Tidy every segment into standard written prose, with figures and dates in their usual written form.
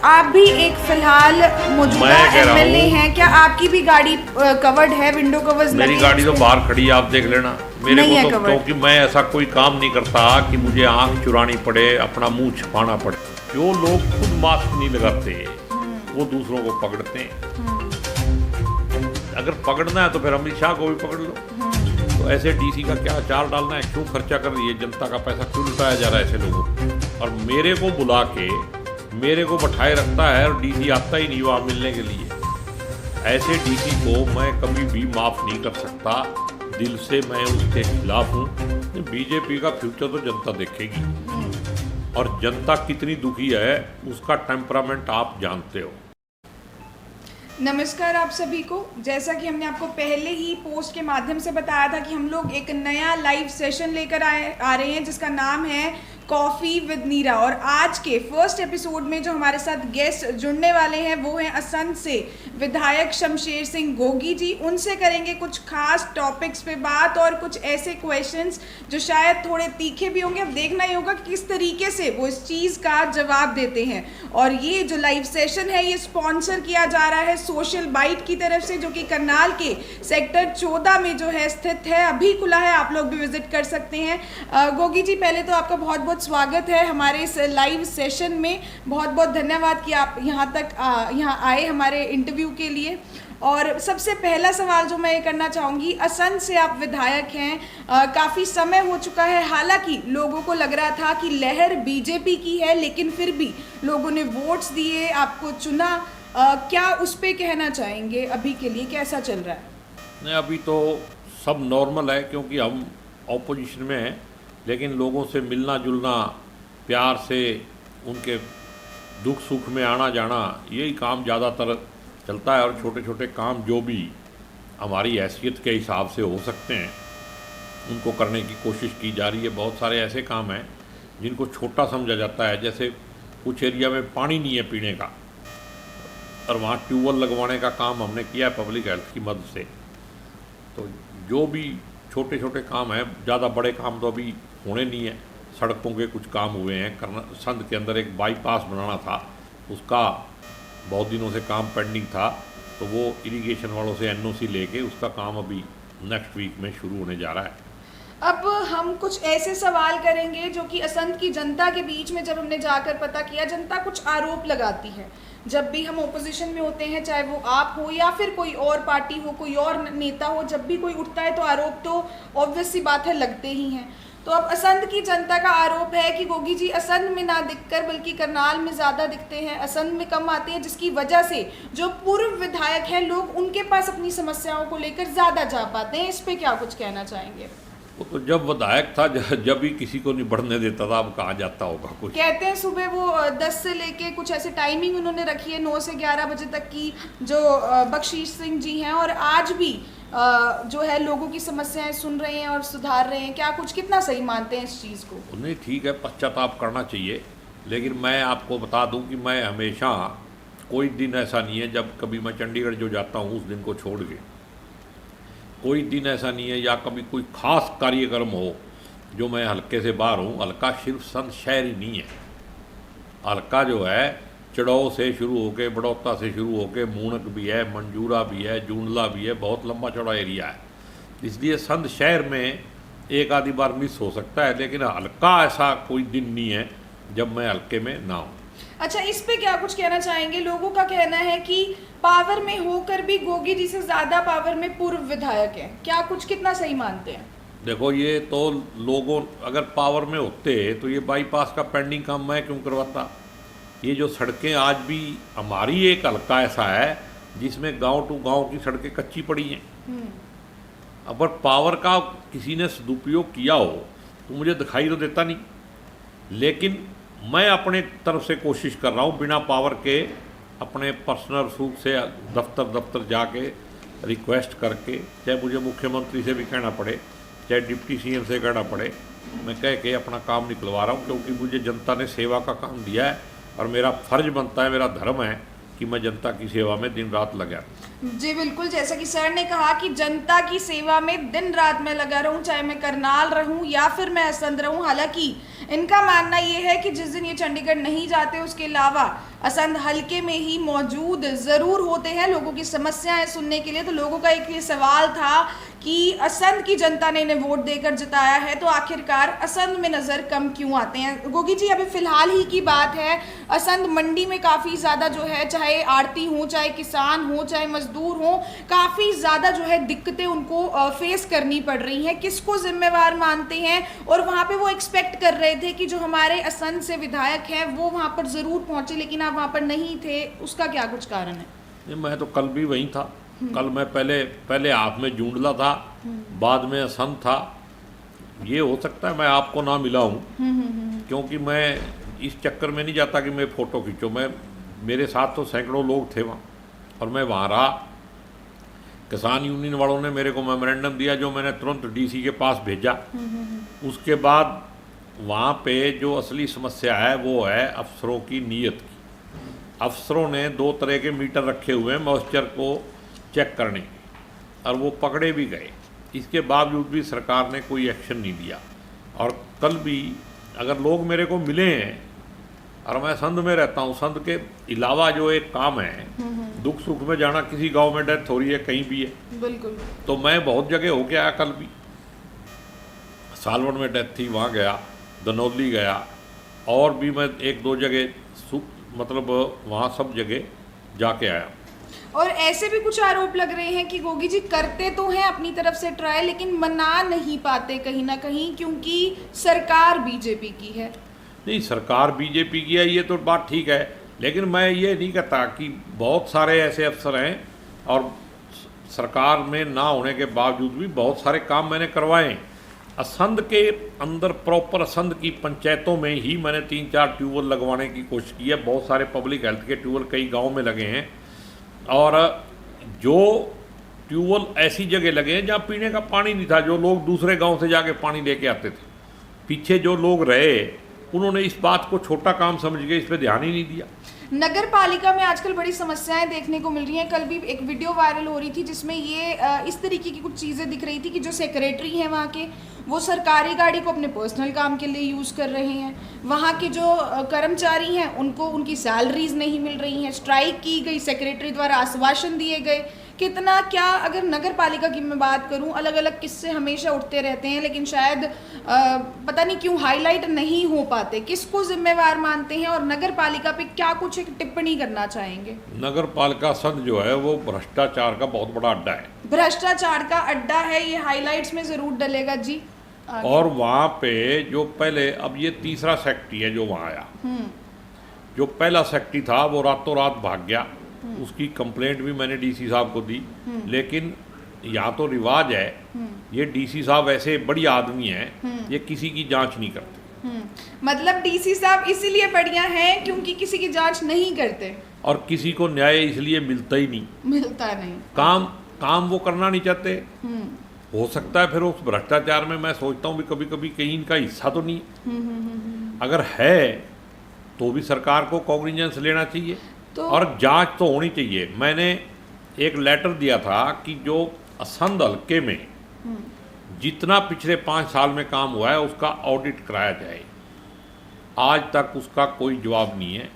आप भी एक फिलहाल मौजूदा एमएलए हैं, क्या आपकी भी गाड़ी कवर्ड है, विंडो कवर्स मेरी गाड़ी तो बाहर खड़ी है, आप देख लेना। मेरे को तो क्योंकि मैं ऐसा कोई काम नहीं करता कि मुझे आंख चुरानी पड़े, अपना मुंह छिपाना पड़े। जो लोग खुद मास्क नहीं लगाते वो दूसरों को पकड़ते हैं। अगर पकड़ना है तो फिर अमित शाह को भी पकड़ लो। तो ऐसे डीसी का क्या चाल डालना है, क्यों खर्चा कर रही है, जनता का पैसा क्यों लुटाया जा रहा है ऐसे लोगों को। और मेरे को बुला के मेरे को बैठाए रखता है और डीसी आता ही नहीं वहाँ मिलने के लिए। ऐसे डीसी को मैं कभी भी माफ़ नहीं कर सकता। दिल से मैं उसके खिलाफ हूँ। बीजेपी का फ्यूचर तो जनता देखेगी, और जनता कितनी दुखी है उसका टेम्परामेंट आप जानते हो। नमस्कार आप सभी को। जैसा कि हमने आपको पहले ही पोस्ट के माध्यम से बताया था कि हम लोग एक नया लाइव सेशन लेकर आ रहे हैं जिसका नाम है कॉफ़ी विद नीरा। और आज के फर्स्ट एपिसोड में जो हमारे साथ गेस्ट जुड़ने वाले हैं वो हैं असंध से विधायक शमशेर सिंह गोगी जी। उनसे करेंगे कुछ खास टॉपिक्स पे बात और कुछ ऐसे क्वेश्चंस जो शायद थोड़े तीखे भी होंगे। अब देखना ही होगा कि किस तरीके से वो इस चीज़ का जवाब देते हैं। और ये जो लाइव सेशन है ये स्पॉन्सर किया जा रहा है सोशल बाइट की तरफ से, जो कि करनाल के सेक्टर 14 में जो है स्थित है। अभी खुला है, आप लोग भी विजिट कर सकते हैं। गोगी जी, पहले तो आपका बहुत बहुत स्वागत है हमारे इस लाइव सेशन में। बहुत बहुत धन्यवाद कि आप यहाँ आए हमारे इंटरव्यू के लिए। और सबसे पहला सवाल जो मैं ये करना चाहूँगी, असंध से आप विधायक हैं, काफ़ी समय हो चुका है। हालांकि लोगों को लग रहा था कि लहर बीजेपी की है, लेकिन फिर भी लोगों ने वोट्स दिए, आपको चुना। क्या उस पर कहना चाहेंगे, अभी के लिए कैसा चल रहा है? नहीं, अभी तो सब नॉर्मल है क्योंकि हम ऑपोजिशन में हैं, लेकिन लोगों से मिलना जुलना, प्यार से उनके दुख सुख में आना जाना, यही काम ज़्यादातर चलता है। और छोटे छोटे काम जो भी हमारी हैसियत के हिसाब से हो सकते हैं उनको करने की कोशिश की जा रही है। बहुत सारे ऐसे काम हैं जिनको छोटा समझा जाता है, जैसे कुछ एरिया में पानी नहीं है पीने का और वहाँ ट्यूबवेल लगवाने का काम हमने किया है पब्लिक हेल्थ की मदद से। तो जो भी छोटे छोटे काम हैं, ज़्यादा बड़े काम तो अभी होने नहीं है। सड़कों के कुछ काम हुए हैं। संध के अंदर एक बाईपास बनाना था, उसका बहुत दिनों से काम पेंडिंग था, तो वो इरिगेशन वालों से एनओसी लेके उसका काम अभी नेक्स्ट वीक में शुरू होने जा रहा है। अब हम कुछ ऐसे सवाल करेंगे जो कि असंध की जनता के बीच में जब हमने जाकर पता किया, जनता कुछ आरोप लगाती है। जब भी हम ओपोजिशन में होते हैं, चाहे वो आप हो या फिर कोई और पार्टी हो, कोई और नेता हो, जब भी कोई उठता है तो आरोप तो ऑब्वियस सी बात है लगते ही हैं। तो अब असंध की जनता का आरोप है कि गोगी जी असंध में ना दिखकर बल्कि करनाल में ज़्यादा दिखते हैं, असंध में कम आते हैं, जिसकी वजह से जो पूर्व विधायक हैं लोग उनके पास अपनी समस्याओं को लेकर ज़्यादा जा पाते हैं। इस पर क्या कुछ कहना चाहेंगे? वो तो जब विधायक था, जब भी किसी को नहीं बढ़ने देता था, अब कहाँ जाता होगा कुछ। कहते हैं सुबह वो 10 से लेके कुछ ऐसे टाइमिंग उन्होंने रखी है 9 से 11 बजे तक की, जो बख्शीश सिंह जी हैं, और आज भी जो है लोगों की समस्याएं सुन रहे हैं और सुधार रहे हैं। क्या कुछ कितना सही मानते हैं इस चीज़ को? नहीं, ठीक है, पश्चाताप करना चाहिए, लेकिन मैं आपको बता दूं कि मैं हमेशा, कोई दिन ऐसा नहीं है जब कभी मैं चंडीगढ़ जो जाता हूं उस दिन को छोड़ के, कोई दिन ऐसा नहीं है या कभी कोई खास कार्यक्रम हो जो मैं हल्के से बाहर हूँ। हल्का सिर्फ संध शहर ही नहीं है, हल्का जो है चड़ाव से शुरू होके, बड़ौता से शुरू होके, मूणक भी है, मंजूरा भी है, जूंडला भी है, बहुत लंबा चौड़ा एरिया है। इसलिए संध शहर में एक आधी बार मिस हो सकता है, लेकिन हल्का ऐसा कोई दिन नहीं है जब मैं हल्के में ना हूँ। अच्छा, इस पे क्या कुछ कहना चाहेंगे? लोगों का कहना है कि पावर में होकर भी गोगी जी से ज़्यादा पावर में पूर्व विधायक हैं। क्या कुछ कितना सही मानते हैं? देखो, ये तो लोगों, अगर पावर में होते तो ये बाईपास का पेंडिंग काम मैं क्यों करवाता। ये जो सड़कें आज भी हमारी, एक हल्का ऐसा है जिसमें गांव टू गांव की सड़कें कच्ची पड़ी हैं। अगर पावर का किसी ने सदुपयोग किया हो तो मुझे दिखाई तो देता नहीं, लेकिन मैं अपने तरफ से कोशिश कर रहा हूँ बिना पावर के, अपने पर्सनल रूप से दफ्तर जाके रिक्वेस्ट करके, चाहे मुझे मुख्यमंत्री से भी कहना पड़े, चाहे डिप्टी सीएम से कहना पड़े, मैं कह के अपना काम निकलवा रहा हूँ। क्योंकि मुझे जनता ने सेवा का काम दिया है और मेरा फर्ज बनता है, मेरा धर्म है कि मैं जनता की सेवा में दिन रात लगा। जी बिल्कुल, जैसा कि सर ने कहा कि जनता की सेवा में दिन रात मैं लगा रहूं, चाहे मैं करनाल रहूं या फिर मैं असंध रहूं। हालांकि इनका मानना ये है कि जिस दिन ये चंडीगढ़ नहीं जाते उसके अलावा असंध हलके में ही मौजूद ज़रूर होते हैं लोगों की समस्याएं सुनने के लिए। तो लोगों का एक ये सवाल था कि असंध की जनता ने इन्हें वोट देकर जिताया है, तो आखिरकार असंध में नज़र कम क्यों आते हैं। गोगी जी, अभी फ़िलहाल ही की बात है, असंध मंडी में काफ़ी ज़्यादा जो है, चाहे आड़ती हो, चाहे किसान हो, चाहे मजदूर हो, काफ़ी ज़्यादा जो है दिक्कतें उनको फेस करनी पड़ रही हैं। किसको जिम्मेवार मानते हैं? और वहाँ पे वो एक्सपेक्ट कर रहे थे कि जो हमारे असंध से विधायक हैं वो वहाँ पर ज़रूर पहुँचे, लेकिन आप वहाँ पर नहीं थे, उसका क्या कुछ कारण है? मैं तो कल भी वहीं था। कल मैं पहले हाथ में जूंडला था, बाद में असंध था। ये हो सकता है मैं आपको ना मिला हूँ, क्योंकि मैं इस चक्कर में नहीं जाता कि मैं फ़ोटो खींचूँ। मेरे साथ तो सैकड़ों लोग थे वहाँ, और मैं वहाँ रहा। किसान यूनियन वालों ने मेरे को मेमोरेंडम दिया, जो मैंने तुरंत डीसी के पास भेजा। उसके बाद वहाँ पे जो असली समस्या है वो है अफसरों की नीयत की। अफसरों ने 2 तरह के मीटर रखे हुए हैं मॉइस्चर को चेक करने के, और वो पकड़े भी गए। इसके बावजूद भी सरकार ने कोई एक्शन नहीं लिया। और कल भी अगर लोग मेरे को मिले हैं, और मैं संध में रहता हूँ, संध के अलावा जो एक काम है, दुख सुख में जाना, किसी गांव में डेथ हो रही है, कहीं भी है, बिल्कुल, तो मैं बहुत जगह होके आया। कल भी सालवन में डेथ थी, वहाँ गया, दनौली गया, और भी मैं 1-2 जगह मतलब वहाँ सब जगह जाके आया। और ऐसे भी कुछ आरोप लग रहे हैं कि गोगी जी करते तो हैं अपनी तरफ से ट्राई, लेकिन मना नहीं पाते कहीं ना कहीं, क्योंकि सरकार बीजेपी की है। नहीं, सरकार बीजेपी की है ये तो बात ठीक है, लेकिन मैं ये नहीं कहता कि बहुत सारे ऐसे अफसर हैं, और सरकार में ना होने के बावजूद भी बहुत सारे काम मैंने करवाए हैं। असंध के अंदर प्रॉपर असंध की पंचायतों में ही मैंने 3-4 ट्यूबवेल लगवाने की कोशिश की है। बहुत सारे पब्लिक हेल्थ के ट्यूबवेल कई गाँव में लगे हैं, और जो ट्यूबवेल ऐसी जगह लगे हैं जहाँ पीने का पानी नहीं था, जो लोग दूसरे गांव से जाके पानी लेके आते थे। पीछे जो लोग रहे उन्होंने इस बात को छोटा काम समझ के इस पे ध्यान ही नहीं दिया। नगर पालिका में आजकल बड़ी समस्याएं देखने को मिल रही हैं। कल भी एक वीडियो वायरल हो रही थी जिसमें ये इस तरीके की कुछ चीज़ें दिख रही थी कि जो सेक्रेटरी हैं वहाँ के, वो सरकारी गाड़ी को अपने पर्सनल काम के लिए यूज़ कर रहे हैं। वहाँ के जो कर्मचारी हैं उनको उनकी सैलरीज नहीं मिल रही हैं। स्ट्राइक की गई, सेक्रेटरी द्वारा आश्वासन दिए गए। कितना क्या, अगर नगर पालिका की मैं बात करूं, अलग अलग किस्से हमेशा उठते रहते हैं, लेकिन शायद पता नहीं क्यों हाईलाइट नहीं हो पाते। किसको जिम्मेवार मानते हैं, और नगर पालिका पे क्या कुछ एक टिप्पणी करना चाहेंगे? नगर पालिका संघ जो है वो भ्रष्टाचार का बहुत बड़ा अड्डा है। भ्रष्टाचार का अड्डा है, ये हाईलाइट्स में जरूर डलेगा जी। और वहाँ पे जो पहले, अब ये तीसरा सेक्रेटरी है जो वहाँ आया, जो पहला सेक्रेटरी था वो रातों रात भाग गया। उसकी कंप्लेंट भी मैंने डीसी साहब को दी, लेकिन यहाँ तो रिवाज है, ये डीसी साहब ऐसे बढ़िया आदमी हैं, ये किसी की जांच नहीं करते। मतलब डीसी साहब इसीलिए बढ़िया हैं क्योंकि किसी की जांच नहीं करते, और किसी को न्याय इसलिए मिलता ही नहीं, मिलता नहीं। काम वो करना नहीं चाहते। हो सकता है फिर उस भ्रष्टाचार में मैं सोचता हूँ भी कभी कभी कहीं इनका हिस्सा तो नहीं, अगर है तो भी सरकार को कॉग्निजेंस लेना चाहिए, और जांच तो होनी चाहिए। मैंने एक लेटर दिया था कि जो असंध हल्के में जितना पिछले 5 साल में काम हुआ है उसका ऑडिट कराया जाए। आज तक उसका कोई जवाब नहीं है।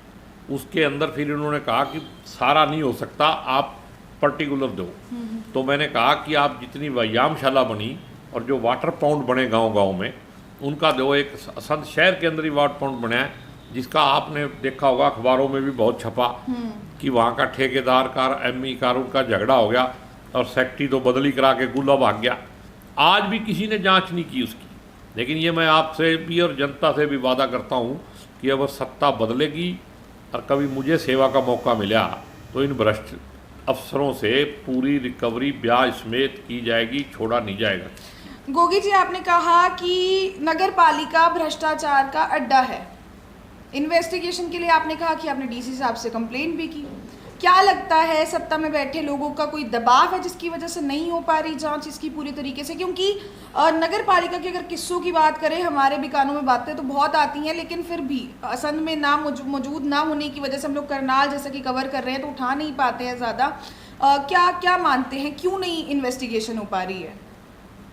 उसके अंदर फिर इन्होंने कहा कि सारा नहीं हो सकता, आप पर्टिकुलर दो। तो मैंने कहा कि आप जितनी व्यायामशाला बनी और जो वाटर पाउंड बने गांव गांव में, उनका दो। एक असंध शहर के अंदर ही वाटर पाउंड बना है, जिसका आपने देखा होगा, अखबारों में भी बहुत छपा कि वहाँ का ठेकेदार का एमई का उनका झगड़ा हो गया और सेक्रेटरी तो बदली करा के गुल्ला भाग गया। आज भी किसी ने जांच नहीं की उसकी। लेकिन ये मैं आपसे भी और जनता से भी वादा करता हूँ कि अगर सत्ता बदलेगी और कभी मुझे सेवा का मौका मिला तो इन भ्रष्ट अफसरों से पूरी रिकवरी ब्याज समेत की जाएगी, छोड़ा नहीं जाएगा। गोगी जी, आपने कहा कि नगर पालिका भ्रष्टाचार का अड्डा है। इन्वेस्टिगेशन के लिए आपने कहा कि आपने डीसी साहब से कंप्लेंट भी की। क्या लगता है सत्ता में बैठे लोगों का कोई दबाव है जिसकी वजह से नहीं हो पा रही जांच इसकी पूरी तरीके से? क्योंकि नगर पालिका के अगर किस्सों की बात करें, हमारे भी कानों में बातें तो बहुत आती हैं, लेकिन फिर भी असंध में ना मौजूद ना होने की वजह से हम लोग करनाल जैसा कि कवर कर रहे हैं तो उठा नहीं पाते हैं ज़्यादा। क्या क्या मानते हैं क्यों नहीं इन्वेस्टिगेशन हो पा रही है?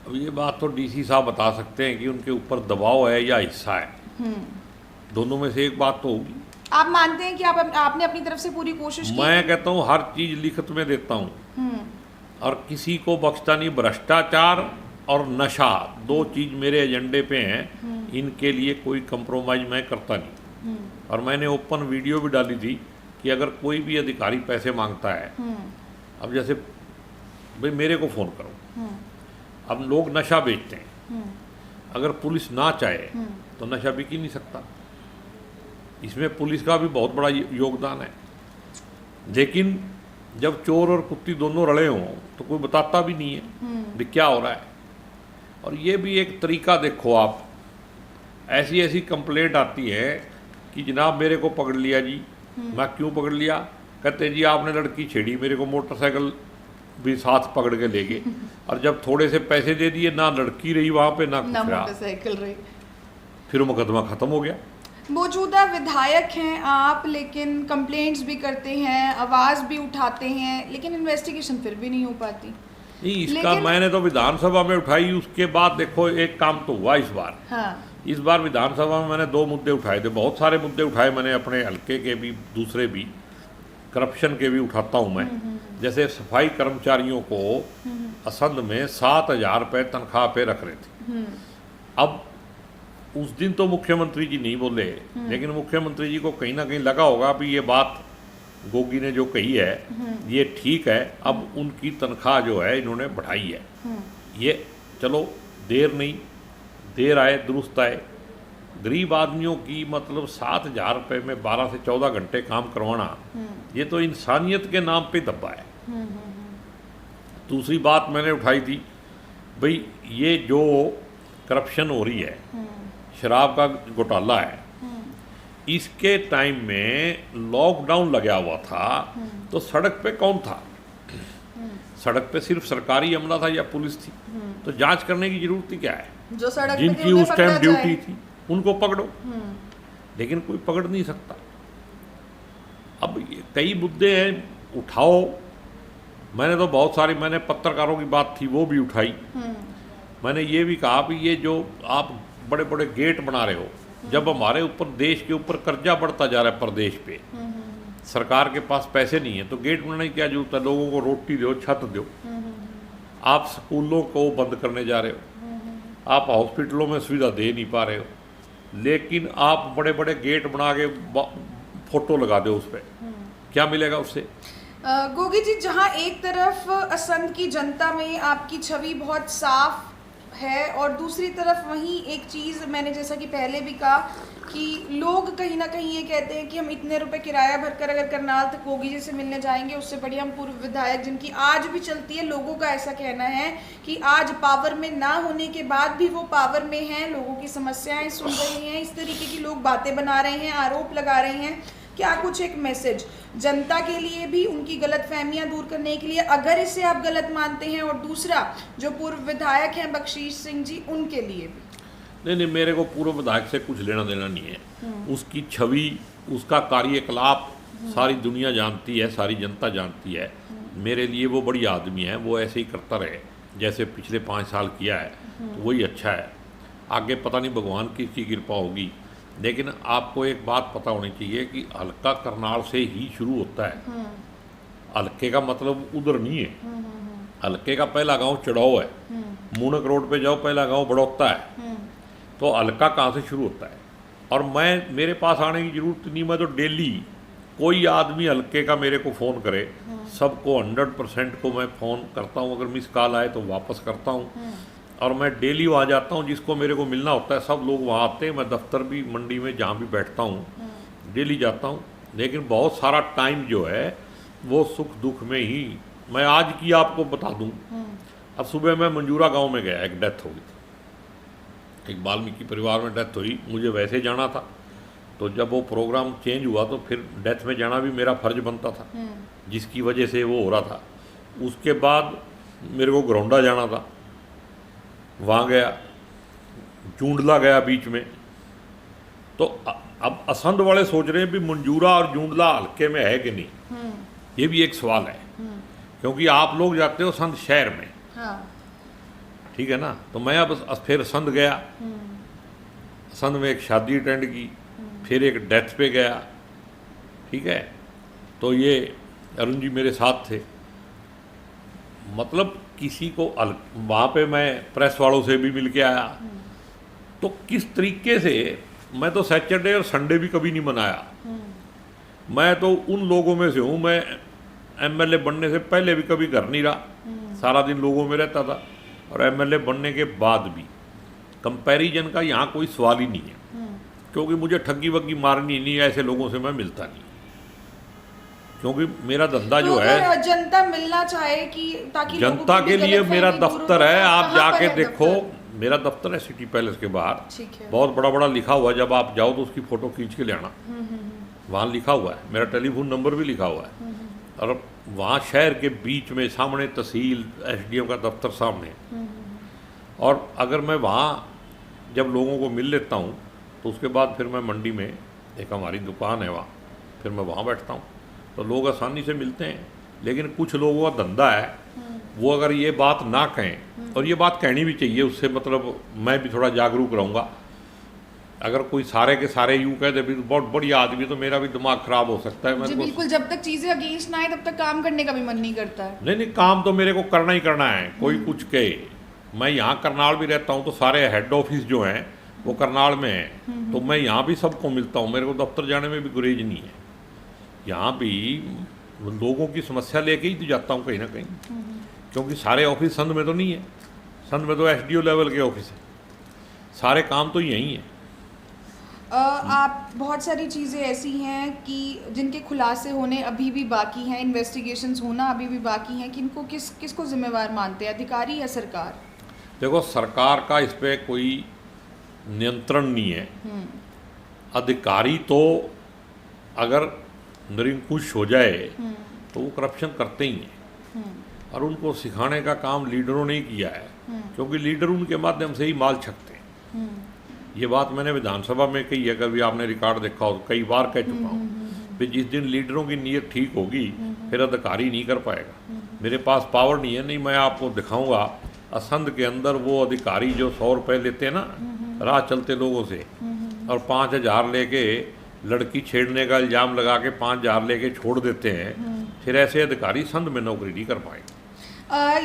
अब ये बात तो डीसी साहब बता सकते हैं कि उनके ऊपर दबाव है या हिस्सा है, दोनों में से एक बात तो होगी। आप मानते हैं कि आपने अपनी तरफ से पूरी कोशिश की? मैं कहता हूँ हर चीज लिखित में देता हूँ और किसी को बख्शता नहीं। भ्रष्टाचार और नशा दो चीज मेरे एजेंडे पे हैं, इनके लिए कोई कंप्रोमाइज मैं करता नहीं। और मैंने ओपन वीडियो भी डाली थी कि अगर कोई भी अधिकारी पैसे मांगता है, अब जैसे भाई मेरे को फ़ोन करो, अब लोग नशा बेचते हैं, अगर पुलिस ना चाहे तो नशा बिक ही नहीं सकता। इसमें पुलिस का भी बहुत बड़ा योगदान है। लेकिन जब चोर और कुत्ती दोनों रले हों तो कोई बताता भी नहीं है कि क्या हो रहा है। और ये भी एक तरीका देखो आप, ऐसी ऐसी कंप्लेंट आती है कि जनाब मेरे को पकड़ लिया जी। मैं क्यों पकड़ लिया? कहते जी आपने लड़की छेड़ी, मेरे को मोटरसाइकिल भी साथ पकड़ के ले गए। और जब थोड़े से पैसे दे दिए, ना लड़की रही वहाँ पे ना मोटरसाइकिल रही, फिर मुकदमा खत्म हो गया। मौजूदा विधायक हैं आप, लेकिन कंप्लेंट्स भी करते हैं, आवाज़ भी उठाते हैं, लेकिन इन्वेस्टिगेशन फिर भी नहीं हो पाती। नहीं, इसका मैंने तो विधानसभा में उठाई, उसके बाद देखो एक काम तो हुआ इस बार। हाँ। इस बार विधानसभा में मैंने 2 मुद्दे उठाए थे, बहुत सारे मुद्दे उठाए मैंने, अपने हल्के के भी, दूसरे भी, करप्शन के भी उठाता हूँ मैं। जैसे सफाई कर्मचारियों को असंध में 7,000 रुपये तनख्वाह पे रख रहे थे। अब उस दिन तो मुख्यमंत्री जी नहीं बोले, लेकिन मुख्यमंत्री जी को कहीं ना कहीं लगा होगा भी ये बात गोगी ने जो कही है ये ठीक है। अब उनकी तनख्वाह जो है इन्होंने बढ़ाई है। ये चलो देर नहीं, देर आए दुरुस्त आए। गरीब आदमियों की मतलब 7,000 रुपये में 12 से 14 घंटे काम करवाना, ये तो इंसानियत के नाम पे दब्बा है। दूसरी बात मैंने उठाई थी, भाई ये जो करप्शन हो रही है, शराब का घोटाला है, इसके टाइम में लॉकडाउन लगा हुआ था तो सड़क पे कौन था? सड़क पे सिर्फ सरकारी अमला था या पुलिस थी? तो जांच करने की जरूरत ही क्या है? जो सड़क पे जिनकी उस टाइम ड्यूटी थी उनको पकड़ो, लेकिन कोई पकड़ नहीं सकता। अब कई मुद्दे हैं, उठाओ। मैंने तो बहुत सारी, मैंने पत्रकारों की बात थी वो भी उठाई। मैंने ये भी कहा भी ये जो आप बड़े बड़े गेट बना रहे हो, जब हमारे ऊपर देश के ऊपर कर्जा बढ़ता जा रहा है प्रदेश पे, सरकार के पास पैसे नहीं है तो गेट बनाने की क्या जरूरत है? लोगों को रोटी दो, छत दो। आप स्कूलों को बंद करने जा रहे हो, आप हॉस्पिटलों में सुविधा दे नहीं पा रहे हो, लेकिन आप बड़े बड़े गेट बना के फोटो लगा दो उस पर, क्या मिलेगा उससे? गोगी जी, जहां एक तरफ असंध की जनता में आपकी छवि बहुत साफ है और दूसरी तरफ वहीं एक चीज़ मैंने जैसा कि पहले भी कहा कि लोग कहीं ना कहीं ये कहते हैं कि हम इतने रुपए किराया भरकर अगर करनाल तक गोगी जी से मिलने जाएंगे, उससे बढ़िया हम पूर्व विधायक, जिनकी आज भी चलती है, लोगों का ऐसा कहना है कि आज पावर में ना होने के बाद भी वो पावर में हैं, लोगों की समस्याएं सुन रहे हैं, इस तरीके की लोग बातें बना रहे हैं, आरोप लगा रहे हैं। क्या कुछ एक मैसेज जनता के लिए भी, उनकी गलतफहमियां दूर करने के लिए, अगर इसे आप गलत मानते हैं, और दूसरा जो पूर्व विधायक हैं बख्शीश सिंह जी, उनके लिए भी? नहीं, मेरे को पूर्व विधायक से कुछ लेना देना नहीं है। उसकी छवि, उसका कार्यकलाप सारी दुनिया जानती है, सारी जनता जानती है। मेरे लिए वो बड़ी आदमी है, वो ऐसे ही करता रहे जैसे पिछले 5 साल किया है, तो वही अच्छा है। आगे पता नहीं भगवान की इसकी कृपा होगी, लेकिन आपको एक बात पता होनी चाहिए कि हल्का करनाल से ही शुरू होता है। हल्के का मतलब उधर नहीं है, हल्के का पहला गांव चढ़ाओ है, मूनक रोड पे जाओ, पहला गांव बड़ौता है। तो हल्का कहाँ से शुरू होता है? और मेरे पास आने की जरूरत नहीं, मैं तो डेली कोई आदमी हल्के का मेरे को फ़ोन करे, सबको 100% को मैं फ़ोन करता हूँ। अगर मिस कॉल आए तो वापस करता हूँ, और मैं डेली वहाँ जाता हूँ। जिसको मेरे को मिलना होता है सब लोग वहाँ आते हैं। मैं दफ्तर भी, मंडी में जहाँ भी बैठता हूँ, डेली जाता हूँ। लेकिन बहुत सारा टाइम जो है वो सुख दुख में ही। मैं आज की आपको बता दूँ, अब सुबह मैं मंजूरा गांव में गया, एक डेथ हो गई थी, एक वाल्मीकि परिवार में डेथ हुई। मुझे वैसे जाना था, तो जब वो प्रोग्राम चेंज हुआ तो फिर डेथ में जाना भी मेरा फर्ज बनता था, जिसकी वजह से वो हो रहा था। उसके बाद मेरे को घरौंडा जाना था, वहाँ गया, जूंडला गया बीच में। तो अब असंध वाले सोच रहे हैं भी मंजूरा और जूंडला हल्के में है कि नहीं, ये भी एक सवाल है। क्योंकि आप लोग जाते हो संध शहर में, ठीक है ना। तो मैं अब फिर संध गया, संध में एक शादी अटेंड की, फिर एक डेथ पे गया, ठीक है। तो ये अरुण जी मेरे साथ थे। मतलब किसी को वहाँ पे मैं प्रेस वालों से भी मिल के आया। तो किस तरीके से, मैं तो सैटरडे और संडे भी कभी नहीं मनाया। मैं तो उन लोगों में से हूँ, मैं एमएलए बनने से पहले भी कभी घर नहीं रहा, सारा दिन लोगों में रहता था। और एमएलए बनने के बाद भी कंपैरिजन का यहाँ कोई सवाल ही नहीं है, क्योंकि मुझे ठगी वग्गी मारनी नहीं, ऐसे लोगों से मैं मिलता नहीं। क्योंकि मेरा धंधा जो है, जनता मिलना चाहे कि ताकि जनता के लिए मेरा दफ्तर है। आप जाके देखो, मेरा दफ्तर है सिटी पैलेस के बाहर, बहुत बड़ा बड़ा लिखा हुआ है। जब आप जाओ तो उसकी फ़ोटो खींच के ले आना, वहाँ लिखा हुआ है, मेरा टेलीफोन नंबर भी लिखा हुआ है। और वहाँ शहर के बीच में सामने तहसील, एसडीएम का दफ्तर सामने। और अगर मैं वहाँ जब लोगों को मिल लेता हूँ तो उसके बाद फिर मैं मंडी में, एक हमारी दुकान है वहाँ, फिर मैं वहाँ बैठता हूँ, तो लोग आसानी से मिलते हैं। लेकिन कुछ लोगों का धंधा है, वो अगर ये बात ना कहें, और ये बात कहनी भी चाहिए, उससे मतलब मैं भी थोड़ा जागरूक रहूँगा। अगर कोई सारे के सारे यूँ कह दे भी बहुत बढ़िया आदमी, तो मेरा भी दिमाग खराब हो सकता है। जी बिल्कुल, जब तक चीज़ें अगेंस्ट ना आए तब तक काम करने का भी मन नहीं करता है। नहीं, काम तो मेरे को करना ही करना है, कोई कुछ कहे। मैं यहाँ करनाल भी रहता हूँ, तो सारे हेड ऑफिस जो हैं वो करनाल में हैं, तो मैं यहाँ भी सबको मिलता हूँ। मेरे को दफ्तर जाने में भी गुरेज नहीं है। यहाँ भी लोगों की समस्या लेके ही तो जाता हूँ कहीं ना कहीं, क्योंकि सारे ऑफिस संध में तो नहीं है। संध में तो एसडीओ लेवल के ऑफिस है, सारे काम तो यहीं हैं। आप बहुत सारी चीज़ें ऐसी हैं कि जिनके खुलासे होने अभी भी बाकी हैं, इन्वेस्टिगेशंस होना अभी भी बाकी हैं, किनको किसको जिम्मेवार मानते हैं, अधिकारी या सरकार? देखो, सरकार का इस पर कोई नियंत्रण नहीं है। अधिकारी तो अगर निरंकुश हो जाए तो वो करप्शन करते ही हैं, और उनको सिखाने का काम लीडरों ने ही किया है, क्योंकि लीडर उनके माध्यम से ही माल छकते हैं। ये बात मैंने विधानसभा में कही है, कभी आपने रिकॉर्ड देखा हो, कई बार कह चुका हूँ कि जिस दिन लीडरों की नीयत ठीक होगी फिर अधिकारी नहीं कर पाएगा। मेरे पास पावर नहीं है, नहीं मैं आपको दिखाऊंगा असंध के अंदर वो अधिकारी जो 100 रुपये लेते हैं ना राह चलते लोगों से, और 5,000 लेके लड़की छेड़ने का इल्ज़ाम लगा के 5,000 लेके छोड़ देते हैं, फिर ऐसे अधिकारी संध में नौकरी नहीं कर पाएंगे।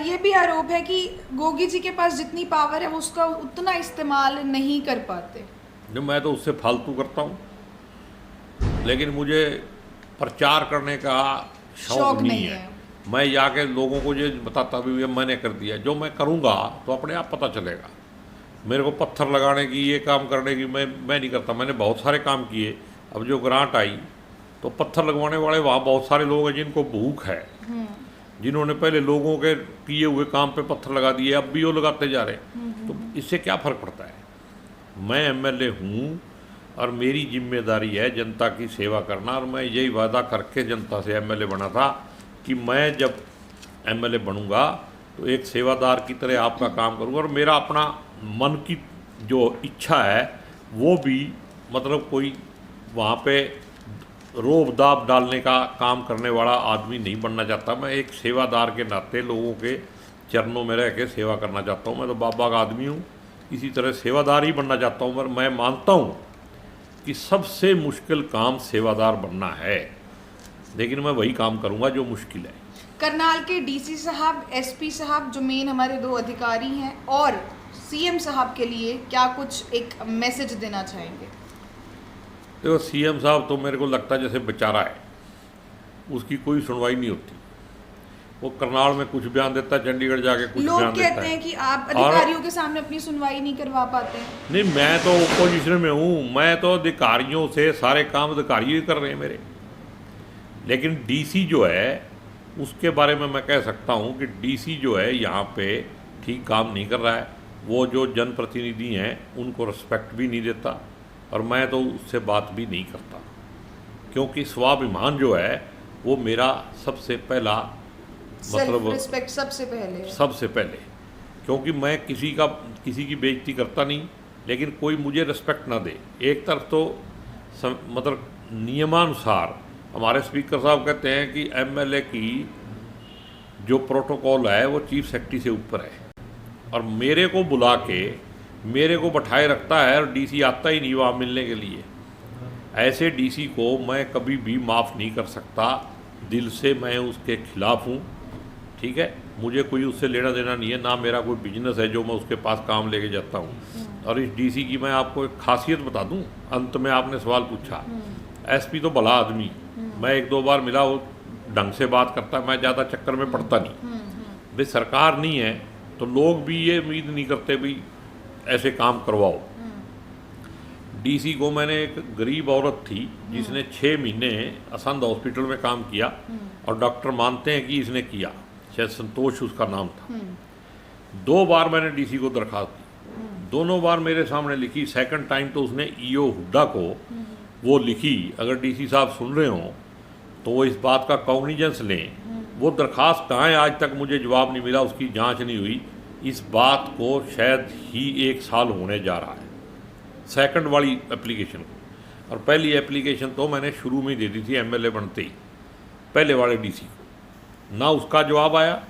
ये भी आरोप है कि गोगी जी के पास जितनी पावर है वो उसका उतना इस्तेमाल नहीं कर पाते। जो मैं तो उससे फालतू करता हूँ, लेकिन मुझे प्रचार करने का शौक नहीं है। मैं जाके लोगों को ये बताता भी ये मैंने कर दिया, जो मैं करूँगा तो अपने आप पता चलेगा। मेरे को पत्थर लगाने की, ये काम करने की मैं नहीं करता। मैंने बहुत सारे काम किए। अब जो ग्रांट आई तो पत्थर लगवाने वाले वहाँ बहुत सारे लोग हैं जिनको भूख है, जिन्होंने पहले लोगों के किए हुए काम पे पत्थर लगा दिए, अब भी वो लगाते जा रहे। तो इससे क्या फ़र्क पड़ता है? मैं एमएलए हूँ और मेरी जिम्मेदारी है जनता की सेवा करना, और मैं यही वादा करके जनता से एमएलए बना था कि मैं जब एमएलए बनूंगा तो एक सेवादार की तरह आपका काम करूँगा। और मेरा अपना मन की जो इच्छा है वो भी, मतलब कोई वहाँ पे रोब दाब डालने का काम करने वाला आदमी नहीं बनना चाहता। मैं एक सेवादार के नाते लोगों के चरणों में रह के सेवा करना चाहता हूँ। मैं तो बाबा का आदमी हूँ, इसी तरह सेवादार ही बनना चाहता हूँ। पर मैं मानता हूँ कि सबसे मुश्किल काम सेवादार बनना है, लेकिन मैं वही काम करूँगा जो मुश्किल है। करनाल के डीसी साहब, एसपी साहब जो मेन हमारे 2 अधिकारी हैं, और सीएम साहब के लिए क्या कुछ एक मैसेज देना चाहेंगे? देखो, सीएम साहब तो मेरे को लगता है जैसे बेचारा है, उसकी कोई सुनवाई नहीं होती। वो करनाल में कुछ बयान देता है, चंडीगढ़ जाके कुछ बयान देता है। लोग कहते हैं कि आप अधिकारियों के सामने अपनी सुनवाई नहीं करवा पाते हैं। नहीं, मैं तो ओपोजिशन में हूँ, मैं तो अधिकारियों से सारे काम अधिकारी ही कर रहे हैं मेरे। लेकिन डीसी जो है उसके बारे में मैं कह सकता हूँ कि डीसी जो है यहाँ पे ठीक काम नहीं कर रहा है। वो जो जनप्रतिनिधि हैं उनको रिस्पेक्ट भी नहीं देता, और मैं तो उससे बात भी नहीं करता, क्योंकि स्वाभिमान जो है वो मेरा सबसे पहला मतलब रिस्पेक्ट सबसे पहले है। सबसे पहले, क्योंकि मैं किसी की बेइज्जती करता नहीं, लेकिन कोई मुझे रिस्पेक्ट ना दे। एक तरफ तो मतलब नियमानुसार हमारे स्पीकर साहब कहते हैं कि एमएलए की जो प्रोटोकॉल है वो चीफ सेक्रेटरी से ऊपर है, और मेरे को बुला के मेरे को बैठाए रखता है, और डीसी आता ही नहीं वहाँ मिलने के लिए। ऐसे डीसी को मैं कभी भी माफ़ नहीं कर सकता, दिल से मैं उसके खिलाफ हूँ। ठीक है, मुझे कोई उससे लेना देना नहीं है, ना मेरा कोई बिजनेस है जो मैं उसके पास काम लेके जाता हूँ। और इस डीसी की मैं आपको एक खासियत बता दूँ, अंत में आपने सवाल पूछा, एसपी तो भला आदमी, मैं एक दो बार मिला, वो ढंग से बात करता है, मैं ज़्यादा चक्कर में पड़ता नहीं। भाई सरकार नहीं है तो लोग भी ये उम्मीद नहीं करते भी ऐसे काम करवाओ। डीसी को मैंने, एक गरीब औरत थी जिसने 6 महीने असंध हॉस्पिटल में काम किया, और डॉक्टर मानते हैं कि इसने किया, शायद संतोष उसका नाम था। 2 बार मैंने डीसी को दरखास्त दी, दोनों बार मेरे सामने लिखी। सेकंड टाइम तो उसने ईओ हुड्डा को वो लिखी। अगर डीसी साहब सुन रहे हो तो वो इस बात का कॉग्निजेंस लें। वो दरखास्त कहाँ है, आज तक मुझे जवाब नहीं मिला, उसकी जांच नहीं हुई। इस बात को शायद ही 1 साल होने जा रहा है, सेकंड वाली एप्लीकेशन को। और पहली एप्लीकेशन तो मैंने शुरू में ही दे दी थी एमएलए बनते ही, पहले वाले डीसी को। ना उसका जवाब आया,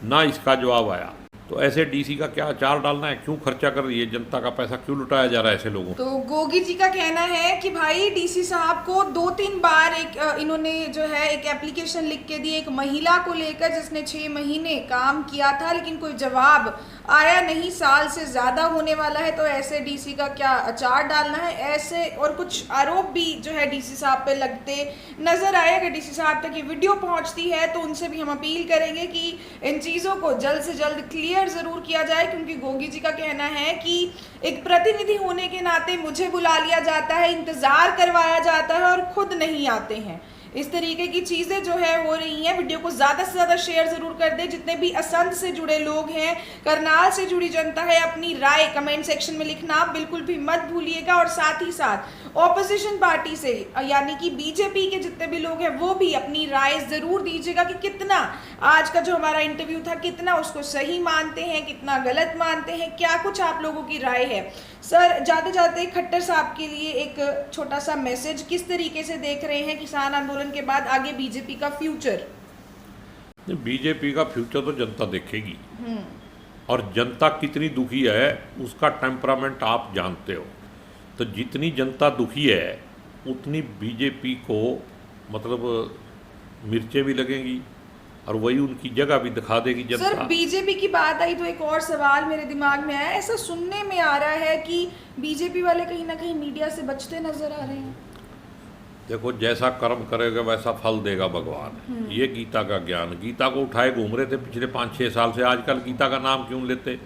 ना इसका जवाब आया। तो ऐसे डीसी का क्या अचार डालना है, क्यों खर्चा कर रही है, जनता का पैसा क्यों लुटाया जा रहा है ऐसे लोगों। तो गोगी जी का कहना है कि भाई डीसी साहब को 2-3 बार इन्होंने जो है एक एप्लीकेशन लिख के दी, एक महिला को लेकर जिसने 6 महीने काम किया था, लेकिन कोई जवाब आया नहीं, साल से ज़्यादा होने वाला है। तो ऐसे डीसी का क्या अचार डालना है, ऐसे और कुछ आरोप भी जो है डीसी साहब पे लगते नजर आए। अगर डीसी साहब तक ये वीडियो पहुंचती है तो उनसे भी हम अपील करेंगे कि इन चीज़ों को जल्द से जल्द क्लियर जरूर किया जाए, क्योंकि गोगी जी का कहना है कि एक प्रतिनिधि होने के नाते मुझे बुला लिया जाता है, इंतजार करवाया जाता है और खुद नहीं आते हैं। इस तरीके की चीज़ें जो है हो रही हैं। वीडियो को ज़्यादा से ज़्यादा शेयर ज़रूर कर दें। जितने भी असंध से जुड़े लोग हैं, करनाल से जुड़ी जनता है, अपनी राय कमेंट सेक्शन में लिखना आप बिल्कुल भी मत भूलिएगा। और साथ ही साथ ऑपोजिशन पार्टी से यानी कि बीजेपी के जितने भी लोग हैं वो भी अपनी राय ज़रूर दीजिएगा कि कितना आज का जो हमारा इंटरव्यू था, कितना उसको सही मानते हैं, कितना गलत मानते हैं, क्या कुछ आप लोगों की राय है। सर, जाते जाते खट्टर साहब के लिए एक छोटा सा मैसेज, किस तरीके से देख रहे हैं किसान आंदोलन के बाद आगे बीजेपी का फ्यूचर? बीजेपी का फ्यूचर तो जनता देखेगी, और जनता कितनी दुखी है उसका टेम्परामेंट आप जानते हो। तो जितनी जनता दुखी है उतनी बीजेपी को मतलब मिर्चें भी लगेंगी, और वही उनकी जगह भी दिखा देगी जनता। सर, बीजेपी की बात आई तो एक और सवाल मेरे दिमाग में आया। ऐसा सुनने में आ रहा है कि बीजेपी वाले कहीं ना कहीं मीडिया से बचते नजर आ रहे हैं। देखो, जैसा कर्म करेगा वैसा फल देगा भगवान, ये गीता का ज्ञान। गीता को उठाए घूम रहे थे पिछले 5-6 साल से, आजकल गीता का नाम क्यों लेते?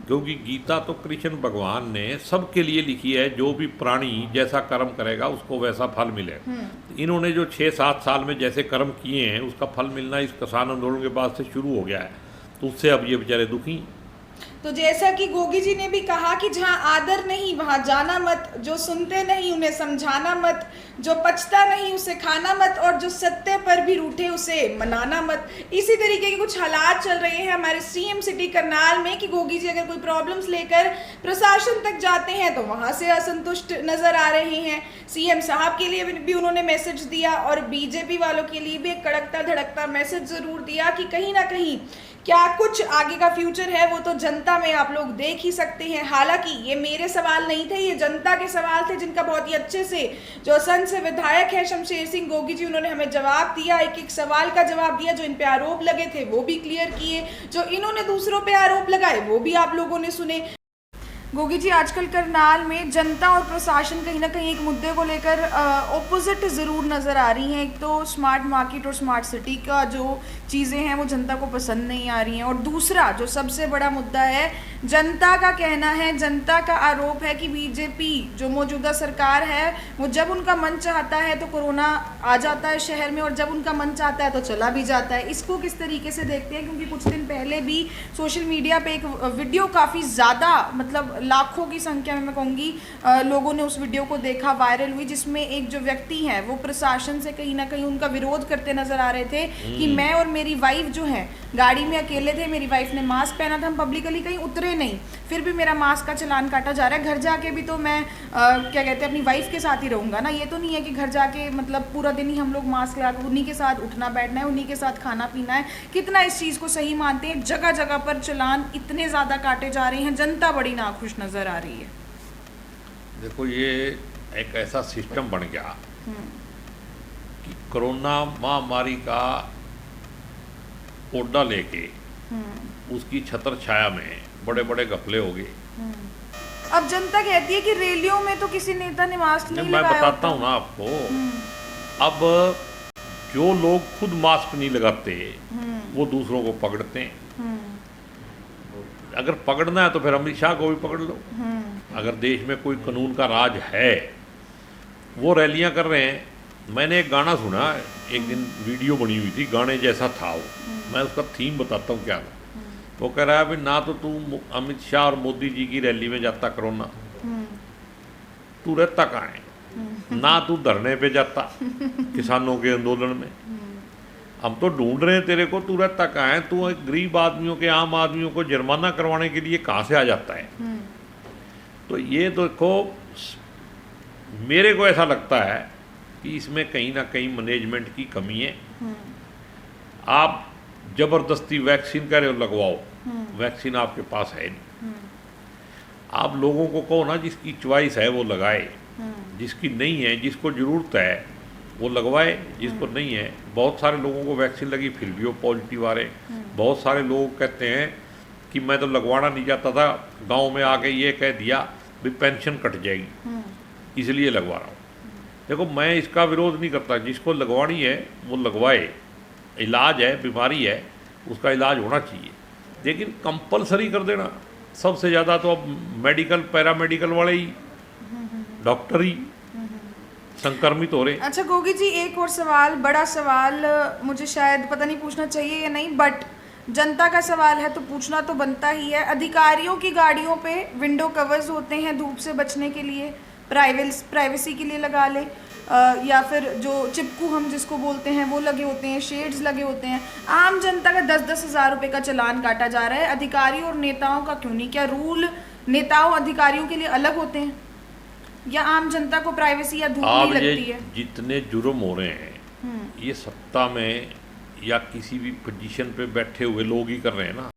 क्योंकि गीता तो कृष्ण भगवान ने सबके लिए लिखी है, जो भी प्राणी जैसा कर्म करेगा उसको वैसा फल मिले। इन्होंने जो 6-7 साल में जैसे कर्म किए हैं उसका फल मिलना इस किसान आंदोलन के बाद से शुरू हो गया है, तो उससे अब ये बेचारे दुखी। तो जैसा कि गोगी जी ने भी कहा कि जहां आदर नहीं वहां जाना मत, जो सुनते नहीं उन्हें समझाना मत, जो पचता नहीं उसे खाना मत, और जो सत्य पर भी रूठे उसे मनाना मत। इसी तरीके के कुछ हालात चल रहे हैं हमारे सीएम सिटी करनाल में कि गोगी जी अगर कोई प्रॉब्लम्स लेकर प्रशासन तक जाते हैं तो वहां से असंतुष्ट नजर आ रहे हैं। सीएम साहब के लिए भी उन्होंने मैसेज दिया, और बीजेपी वालों के लिए भी एक कड़कता धड़कता मैसेज जरूर दिया कि कहीं ना कहीं क्या कुछ आगे का फ्यूचर है वो तो जनता में आप लोग देख ही सकते हैं। हालांकि ये मेरे सवाल नहीं थे, ये जनता के सवाल थे, जिनका बहुत ही अच्छे से जो असंध से विधायक है शमशेर सिंह गोगी जी, उन्होंने हमें जवाब दिया, एक एक सवाल का जवाब दिया। जो इन पे आरोप लगे थे वो भी क्लियर किए, जो इन्होंने दूसरों पे आरोप लगाए वो भी आप लोगों ने सुने। गोगी जी, आजकल करनाल में जनता और प्रशासन कहीं ना कहीं एक मुद्दे को लेकर ऑपोजिट ज़रूर नज़र आ रही हैं। एक तो स्मार्ट मार्केट और स्मार्ट सिटी का जो चीज़ें हैं वो जनता को पसंद नहीं आ रही हैं, और दूसरा जो सबसे बड़ा मुद्दा है, जनता का कहना है, जनता का आरोप है कि बीजेपी जो मौजूदा सरकार है वो जब उनका मन चाहता है तो कोरोना आ जाता है शहर में, और जब उनका मन चाहता है तो चला भी जाता है। इसको किस तरीके से देखते हैं? क्योंकि कुछ दिन पहले भी सोशल मीडिया पे एक वीडियो काफ़ी ज़्यादा मतलब लाखों की संख्या में मैं कहूँगी लोगों ने उस वीडियो को देखा, वायरल हुई, जिसमें एक जो व्यक्ति है वो प्रशासन से कहीं ना कहीं उनका विरोध करते नजर आ रहे थे कि मैं और मेरी वाइफ जो है गाड़ी में अकेले थे, मेरी वाइफ ने मास्क पहना था, हम पब्लिकली कहीं उतरे नहीं, फिर भी मेरा मास्क का चालान काटा जा रहा है। घर जाके भी तो मैं क्या कहते हैं अपनी वाइफ के साथ ही रहूँगा ना, ये तो नहीं है कि घर जाके मतलब पूरा दिन ही हम लोग मास्क लगा कर उन्हीं के साथ उठना बैठना है, उन्हीं के साथ खाना पीना है। कितना इस चीज़ को सही मानते हैं? जगह जगह पर चालान इतने ज़्यादा काटे जा रहे हैं, जनता बड़ी नाखुश नज़र आ रही है। देखो, ये एक ऐसा सिस्टम बन गया कि कोरोना महामारी का ओडा लेके उसकी छतर छाया में बड़े बड़े घपले हो गए। अब जनता कहती है कि रैलियों में तो किसी नेता ने मास्क नहीं मैं लगाया बताता हूँ ना आपको। अब जो लोग खुद मास्क नहीं लगाते वो दूसरों को पकड़ते हैं। अगर पकड़ना है तो फिर अमित शाह को भी पकड़ लो। अगर देश में कोई कानून का राज है, वो रैलियां कर रहे हैं। मैंने एक गाना सुना, एक दिन वीडियो बनी हुई थी, गाने जैसा था वो। मैं उसका थीम बताता हूँ क्या था। वो कह रहा है भाई, ना तो तू अमित शाह और मोदी जी की रैली में जाता कोरोना, तू रहता कहाँ है? ना तू धरने पे जाता किसानों के आंदोलन में, हम तो ढूंढ रहे हैं तेरे को, तू रहता कहाँ है? तू एक गरीब आदमियों के, आम आदमियों को जुर्माना करवाने के लिए कहाँ से आ जाता है? तो ये देखो, मेरे को ऐसा लगता है कि इसमें कहीं ना कहीं मैनेजमेंट की कमी है। आप जबरदस्ती वैक्सीन कह रहे हो, लगवाओ, वैक्सीन आपके पास है नहीं। आप लोगों को कहो ना, जिसकी चॉइस है वो लगाए, जिसकी नहीं है, जिसको ज़रूरत है वो लगवाए, जिसको नहीं है। बहुत सारे लोगों को वैक्सीन लगी फिर भी वो पॉजिटिव आ रहे। बहुत सारे लोग कहते हैं कि मैं तो लगवाना नहीं चाहता था, गांव में आके ये कह दिया भी पेंशन कट जाएगी, इसलिए लगवा रहा हूँ। देखो, मैं इसका विरोध नहीं करता, जिसको लगवानी है वो लगवाए, इलाज है, बीमारी है, उसका इलाज होना चाहिए। लेकिन कंपलसरी कर देना, सबसे ज़्यादा तो अब मेडिकल, पैरामेडिकल वाले ही, डॉक्टर ही संक्रमित हो रहे। अच्छा गोगी जी, एक और सवाल, बड़ा सवाल, मुझे शायद पता नहीं पूछना चाहिए या नहीं, बट जनता का सवाल है तो पूछना तो बनता ही है। अधिकारियों की गाड़ियों पे विंडो कवर्स होते हैं धूप से बचने के लिए, प्राइवेसी के लिए लगा ले, या फिर जो चिपकू हम जिसको बोलते हैं वो लगे होते हैं, शेड्स लगे होते हैं। आम जनता का 10-10 हज़ार रुपये का चालान काटा जा रहा है, अधिकारियों और नेताओं का क्यों नहीं? क्या रूल नेताओं अधिकारियों के लिए अलग होते हैं, या आम जनता को प्राइवेसी या धूप नहीं लगती है? जितने जुर्म हो रहे हैं ये सत्ता में या किसी भी पोजीशन पे बैठे हुए लोग ही कर रहे हैं ना।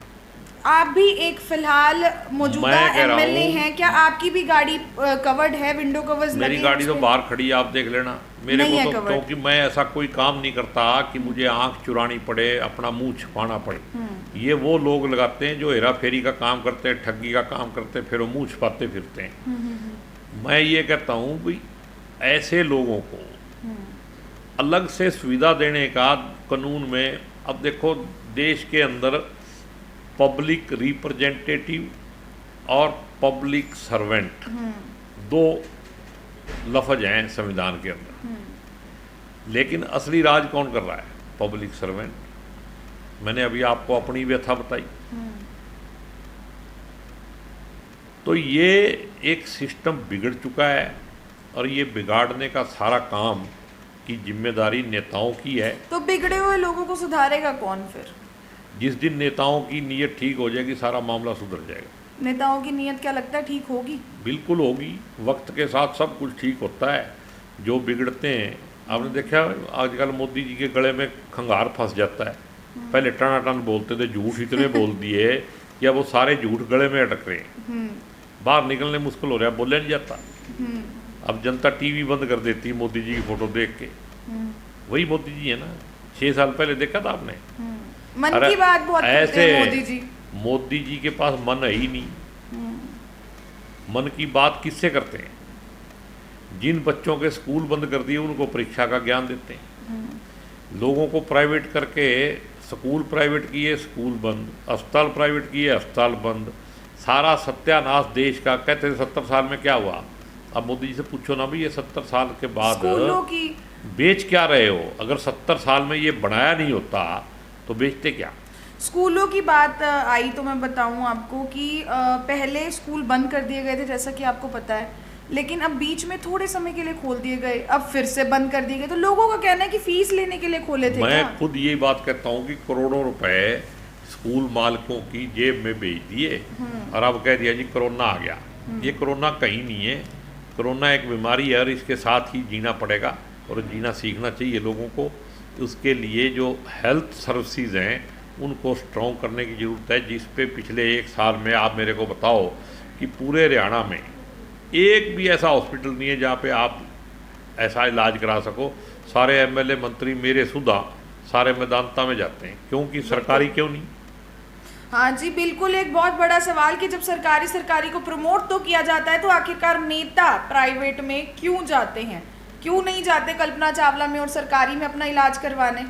आप भी एक फिलहाल मौजूदा एमएलए हैं, क्या आपकी भी गाड़ी कवर्ड है, विंडो कवर्स लगे? मेरी गाड़ी तो बाहर खड़ी है, आप देख लेना। मेरे को तो, क्योंकि मैं ऐसा कोई काम नहीं करता कि मुझे आंख चुरानी पड़े, अपना मुंह छुपाना पड़े। ये वो लोग लगाते हैं जो हेरा फेरी का काम करते हैं, ठगी का काम करते हैं, फिर वो मुंह छुपाते फिरते हैं। मैं ये कहता हूँ भाई, ऐसे लोगों को अलग से सुविधा देने का कानून में। अब देखो, देश के अंदर पब्लिक रिप्रेजेंटेटिव और पब्लिक सर्वेंट दो लफ्ज हैं संविधान के अंदर, लेकिन असली राज कौन कर रहा है? Public servant. मैंने अभी आपको अपनी व्यथा बताई। तो ये एक सिस्टम बिगड़ चुका है, और ये बिगाड़ने का सारा काम की जिम्मेदारी नेताओं की है। तो बिगड़े हुए लोगों को सुधारेगा कौन फिर? जिस दिन नेताओं की नीयत ठीक हो जाएगी, सारा मामला सुधर जाएगा। नेताओं की नीयत क्या लगता है ठीक होगी? बिल्कुल होगी, वक्त के साथ सब कुछ ठीक होता है। जो बिगड़ते हैं, आपने देखा आजकल मोदी जी के गले में खंगार फंस जाता है। पहले टनाटन बोलते थे, झूठ इतने बोल दिए या वो सारे झूठ गले में अटक रहे हैं, बाहर निकलने मुश्किल हो रहा है, बोले नहीं जाता। अब जनता टीवी बंद कर देती है मोदी जी की फोटो देख के। वही मोदी जी है ना, 6 साल पहले देखा था आपने? मन की बात बहुत करते हैं मोदी जी। मोदी जी के पास मन है ही नहीं। मन की बात किससे करते हैं? जिन बच्चों के स्कूल बंद कर दिए उनको परीक्षा का ज्ञान देते हैं। लोगों को प्राइवेट करके, स्कूल प्राइवेट किए, स्कूल बंद, अस्पताल प्राइवेट किए, अस्पताल बंद, सारा सत्यानाश देश का। कहते थे 70 साल में क्या हुआ? अब मोदी जी से पूछो ना भी, ये 70 साल के बाद बेच क्या रहे हो? अगर 70 साल में ये बनाया नहीं होता तो बेचते क्या? स्कूलों की बात आई तो मैं बताऊं आपको कि पहले स्कूल बंद कर दिए गए थे जैसा कि आपको पता है, लेकिन अब बीच में थोड़े समय के लिए खोल दिए गए, अब फिर से बंद कर दिए गए। तो लोगों का कहना है कि फीस लेने के लिए खोले थे। मैं क्या? खुद यही बात कहता हूँ कि करोड़ों रुपए स्कूल मालिकों की जेब में भेज दिए और अब कह दिया जी कोरोना आ गया। ये कोरोना कहीं नहीं है। कोरोना एक बीमारी है और इसके साथ ही जीना पड़ेगा और जीना सीखना चाहिए लोगों को। उसके लिए जो हेल्थ सर्विसेज हैं उनको स्ट्रॉन्ग करने की ज़रूरत है, जिस पे पिछले 1 साल में आप मेरे को बताओ कि पूरे हरियाणा में एक भी ऐसा हॉस्पिटल नहीं है जहाँ पे आप ऐसा इलाज करा सको। सारे एमएलए मंत्री मेरे सुधा सारे मैदानता में जाते हैं, क्योंकि सरकारी क्यों नहीं। हाँ जी बिल्कुल, एक बहुत बड़ा सवाल कि जब सरकारी को प्रमोट तो किया जाता है तो आखिरकार नेता प्राइवेट में क्यों जाते हैं, क्यों नहीं जाते कल्पना चावला में और सरकारी में अपना इलाज करवाने।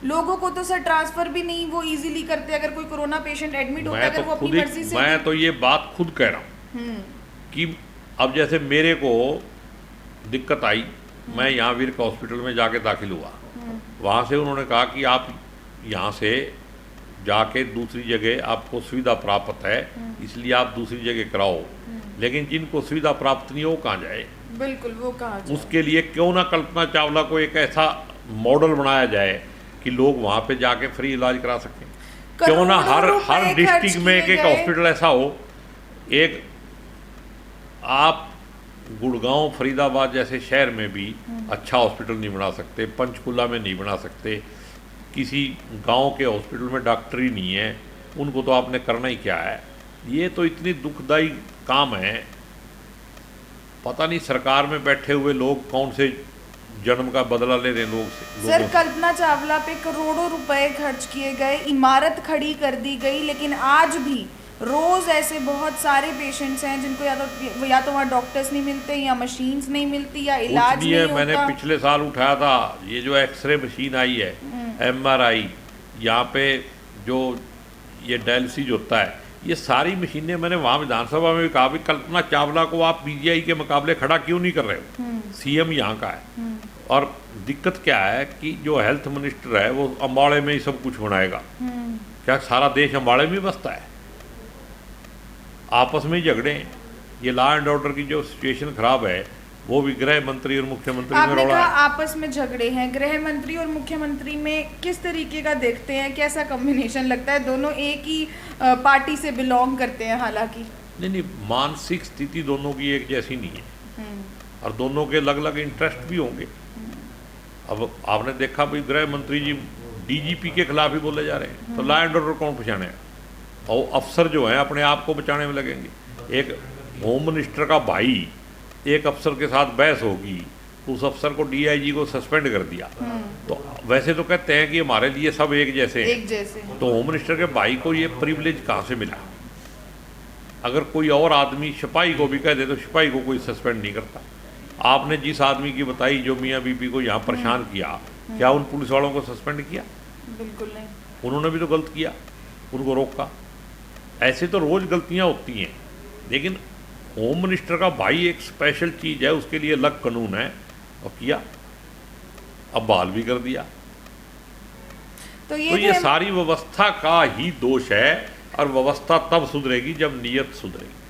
लोगों को तो सर ट्रांसफर भी नहीं वो इजीली करते। अगर कोई कोरोना पेशेंट एडमिट होता है अगर वो अपनी मर्जी से। मैं तो ये बात खुद कह रहा हूँ कि अब जैसे मेरे को दिक्कत आई, मैं यहाँ वीर हॉस्पिटल में जाके दाखिल हुआ, वहाँ से उन्होंने कहा कि आप यहाँ से जाके दूसरी जगह आपको सुविधा प्राप्त है, इसलिए आप दूसरी जगह कराओ। लेकिन जिनको सुविधा प्राप्त नहीं हो कहाँ जाए? बिल्कुल, वो कहाँ जाए? उसके लिए क्यों ना कल्पना चावला को एक ऐसा मॉडल बनाया जाए कि लोग वहाँ पे जाके फ्री इलाज करा सकें। क्यों ना हर डिस्ट्रिक्ट में एक हॉस्पिटल ऐसा हो। एक आप गुड़गांव फरीदाबाद जैसे शहर में भी अच्छा हॉस्पिटल नहीं बना सकते, पंचकुला में नहीं बना सकते, किसी गांव के हॉस्पिटल में डॉक्टर ही नहीं है, उनको तो आपने करना ही क्या है। ये तो इतनी दुखदाई काम है। पता नहीं सरकार में बैठे हुए लोग कौन से जन्म का बदला ले रहे लोग से। सर कल्पना चावला पे करोड़ों रुपए खर्च किए गए, इमारत खड़ी कर दी गई, लेकिन आज भी रोज ऐसे बहुत सारे पेशेंट्स हैं जिनको या तो वहाँ डॉक्टर्स नहीं मिलते, या मशीन्स नहीं मिलती, या इलाज नहीं होता। मैंने पिछले साल उठाया था ये जो एक्सरे मशीन आई है, MRI, यहाँ पे जो ये डायलिसिस होता है, ये सारी मशीनें मैंने वहाँ विधानसभा में भी कहा भी कल्पना चावला को आप PGI के मुकाबले खड़ा क्यों नहीं कर रहे हो? CM यहाँ का है। और दिक्कत क्या है कि जो हेल्थ मिनिस्टर है वो अम्बाड़े में ही सब कुछ बनाएगा। क्या सारा देश अम्बाड़े में बसता है? आपस में ही झगड़े हैं। ये लॉ एंड ऑर्डर की जो सिचुएशन खराब है वो भी गृह मंत्री और मुख्यमंत्री में आपने कहा आपस में झगड़े हैं। गृह मंत्री और मुख्यमंत्री में किस तरीके का देखते हैं, कैसा कॉम्बिनेशन लगता है? दोनों एक ही पार्टी से बिलोंग करते हैं, हालांकि नहीं, मानसिक स्थिति दोनों की एक जैसी नहीं है और दोनों के अलग अलग इंटरेस्ट भी होंगे। अब आपने देखा भाई गृह मंत्री जी DGP के खिलाफ ही बोले जा रहे हैं, तो लॉ एंड ऑर्डर कौन बचाने? और अफसर जो हैं अपने आप को बचाने में लगेंगे। एक होम मिनिस्टर का भाई एक अफसर के साथ बहस होगी, उस अफसर को DIG को सस्पेंड कर दिया। तो वैसे तो कहते हैं कि हमारे लिए सब एक जैसे हैं। तो होम मिनिस्टर के भाई को ये प्रिविलेज कहाँ से मिला? अगर कोई और आदमी सिपाही को भी कह दे तो सिपाही को कोई सस्पेंड नहीं करता। आपने जिस आदमी की बताई जो मियाँ बीबी को यहाँ परेशान किया, क्या उन पुलिस वालों को सस्पेंड किया? बिल्कुल नहीं। उन्होंने भी तो गलत किया, उनको रोका। ऐसे तो रोज़ गलतियाँ होती हैं, लेकिन होम मिनिस्टर का भाई एक स्पेशल चीज़ है, उसके लिए अलग कानून है और किया, अब बहाल भी कर दिया। तो ये सारी व्यवस्था का ही दोष है और व्यवस्था तब सुधरेगी जब नीयत सुधरेगी।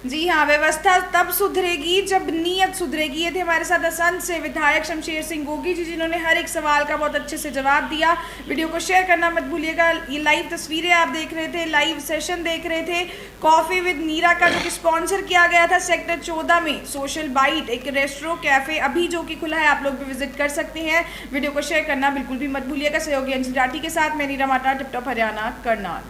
जी हाँ, व्यवस्था तब सुधरेगी जब नीयत सुधरेगी। ये थे हमारे साथ असंध से विधायक शमशेर सिंह गोगी जी, जिन्होंने हर एक सवाल का बहुत अच्छे से जवाब दिया। वीडियो को शेयर करना मत भूलिएगा। ये लाइव तस्वीरें आप देख रहे थे, लाइव सेशन देख रहे थे कॉफ़ी विद नीरा का, जो कि स्पॉन्सर किया गया था सेक्टर 14 में सोशल बाइट, एक रेस्टोरेंट कैफ़े अभी जो कि खुला है, आप लोग भी विजिट कर सकते हैं। वीडियो को शेयर करना बिल्कुल भी मत भूलिएगा। सहयोगी अंजलि राठी के साथ मैं नीरा माटा, टिप टॉप हरियाणा, करनाल।